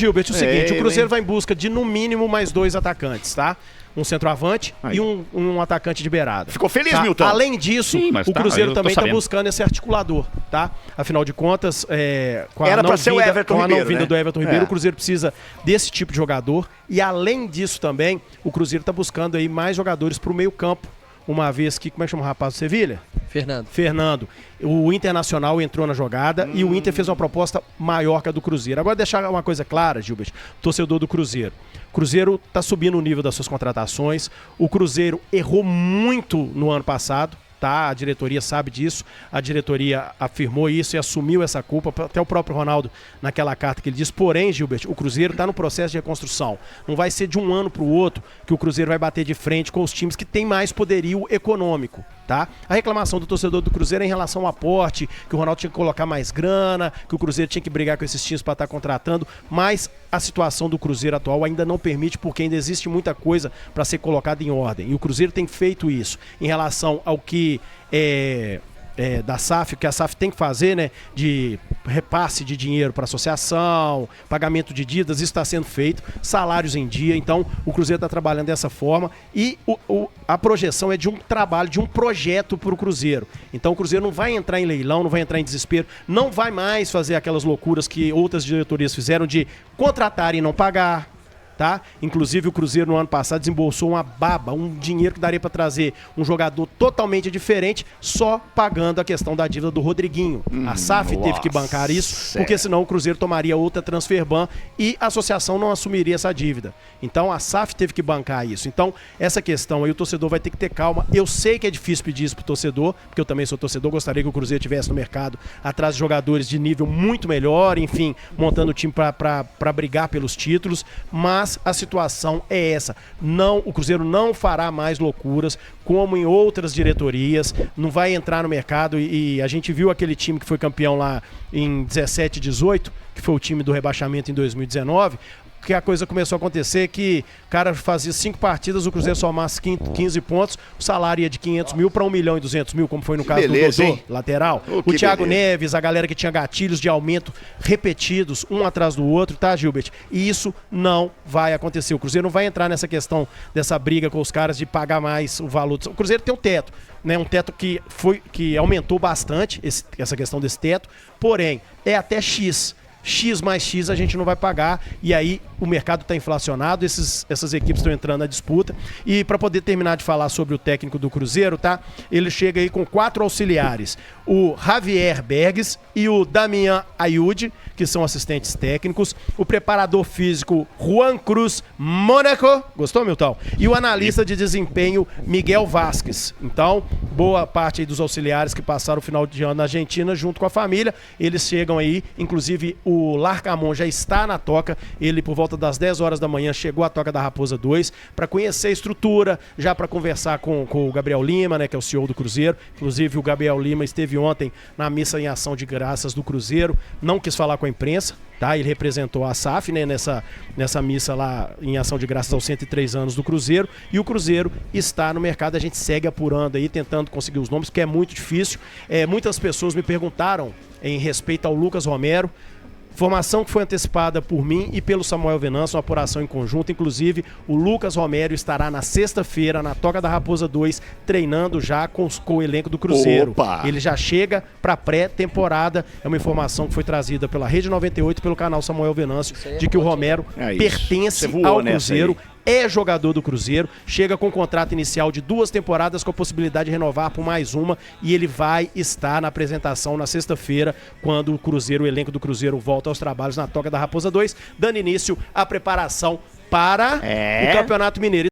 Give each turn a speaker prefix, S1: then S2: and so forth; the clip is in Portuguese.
S1: Gilbert, o seguinte, o Cruzeiro vai em busca de no mínimo mais 2 atacantes, tá? Um centroavante e um atacante de beirada.
S2: Ficou feliz,
S1: tá?
S2: Milton?
S1: Além disso, o Cruzeiro também está buscando esse articulador, tá? Afinal de contas, com a não vinda do Everton Ribeiro, o Cruzeiro precisa desse tipo de jogador. E além disso também, o Cruzeiro está buscando aí mais jogadores para o meio campo. Uma vez que, como é que chama o rapaz do Sevilha? Fernando. O Internacional entrou na jogada e o Inter fez uma proposta maior que a do Cruzeiro. Agora deixar uma coisa clara, Gilbert, torcedor do Cruzeiro. O Cruzeiro está subindo o nível das suas contratações. O Cruzeiro errou muito no ano passado. Tá, a diretoria sabe disso, a diretoria afirmou isso e assumiu essa culpa, até o próprio Ronaldo naquela carta que ele diz. Porém, Gilbert, o Cruzeiro está no processo de reconstrução, não vai ser de um ano para o outro que o Cruzeiro vai bater de frente com os times que têm mais poderio econômico, tá? A reclamação do torcedor do Cruzeiro é em relação ao aporte, que o Ronaldo tinha que colocar mais grana, que o Cruzeiro tinha que brigar com esses times para estar contratando, mas a situação do Cruzeiro atual ainda não permite, porque ainda existe muita coisa para ser colocada em ordem, e o Cruzeiro tem feito isso em relação ao que da SAF, que a SAF tem que fazer, né, de repasse de dinheiro para a associação, pagamento de dívidas, isso está sendo feito, salários em dia. Então o Cruzeiro está trabalhando dessa forma e a projeção é de um trabalho, de um projeto para o Cruzeiro. Então o Cruzeiro não vai entrar em leilão, não vai entrar em desespero, não vai mais fazer aquelas loucuras que outras diretorias fizeram de contratar e não pagar. Tá? Inclusive o Cruzeiro no ano passado desembolsou uma baba, um dinheiro que daria para trazer um jogador totalmente diferente, só pagando a questão da dívida do Rodriguinho. A SAF teve que bancar isso, porque senão o Cruzeiro tomaria outra transferban e a associação não assumiria essa dívida. Então a SAF teve que bancar isso. Então essa questão aí o torcedor vai ter que ter calma. Eu sei que é difícil pedir isso pro torcedor, porque eu também sou torcedor, gostaria que o Cruzeiro estivesse no mercado atrás de jogadores de nível muito melhor, enfim, montando o time para brigar pelos títulos, mas a situação é essa. Não, o Cruzeiro não fará mais loucuras como em outras diretorias, não vai entrar no mercado e a gente viu aquele time que foi campeão lá em 17 e 18, que foi o time do rebaixamento em 2019, que a coisa começou a acontecer que o cara fazia 5 partidas, o Cruzeiro somasse 15 pontos, o salário ia de 500 mil para 1 milhão e 200 mil, como foi no caso do Dodô, lateral. O Thiago Neves, a galera que tinha gatilhos de aumento repetidos, um atrás do outro, tá, Gilbert? E isso não vai acontecer. O Cruzeiro não vai entrar nessa questão dessa briga com os caras de pagar mais o valor. O Cruzeiro tem um teto, né? Um teto que aumentou bastante, essa questão desse teto, porém, é até X mais X a gente não vai pagar, e aí o mercado está inflacionado, essas equipes estão entrando na disputa. E para poder terminar de falar sobre o técnico do Cruzeiro, tá? Ele chega aí com 4 auxiliares, o Javier Berges e o Damian Ayud, que são assistentes técnicos, o preparador físico Juan Cruz Mônaco, gostou, Milton? E o analista de desempenho Miguel Vasquez. Então, boa parte aí dos auxiliares que passaram o final de ano na Argentina junto com a família, eles chegam aí, inclusive o Larcamon já está na toca, ele por volta das 10 horas da manhã chegou à toca da Raposa 2 para conhecer a estrutura, já para conversar com o Gabriel Lima, né, que é o CEO do Cruzeiro. Inclusive o Gabriel Lima esteve ontem na missa em ação de graças do Cruzeiro, não quis falar com a imprensa, tá? Ele representou a SAF, né, nessa missa lá em ação de graças aos 103 anos do Cruzeiro, e o Cruzeiro está no mercado. A gente segue apurando aí, tentando conseguir os nomes, que é muito difícil. Muitas pessoas me perguntaram em respeito ao Lucas Romero, formação que foi antecipada por mim e pelo Samuel Venâncio, uma apuração em conjunto. Inclusive, o Lucas Romero estará na sexta-feira, na Toca da Raposa 2, treinando já com o elenco do Cruzeiro. Opa! Ele já chega para pré-temporada. É uma informação que foi trazida pela Rede 98 pelo canal Samuel Venâncio, de que o Romero pertence ao Cruzeiro. É jogador do Cruzeiro, chega com um contrato inicial de 2 temporadas com a possibilidade de renovar por mais uma, e ele vai estar na apresentação na sexta-feira, quando o elenco do Cruzeiro volta aos trabalhos na Toca da Raposa 2, dando início à preparação para o Campeonato Mineiro.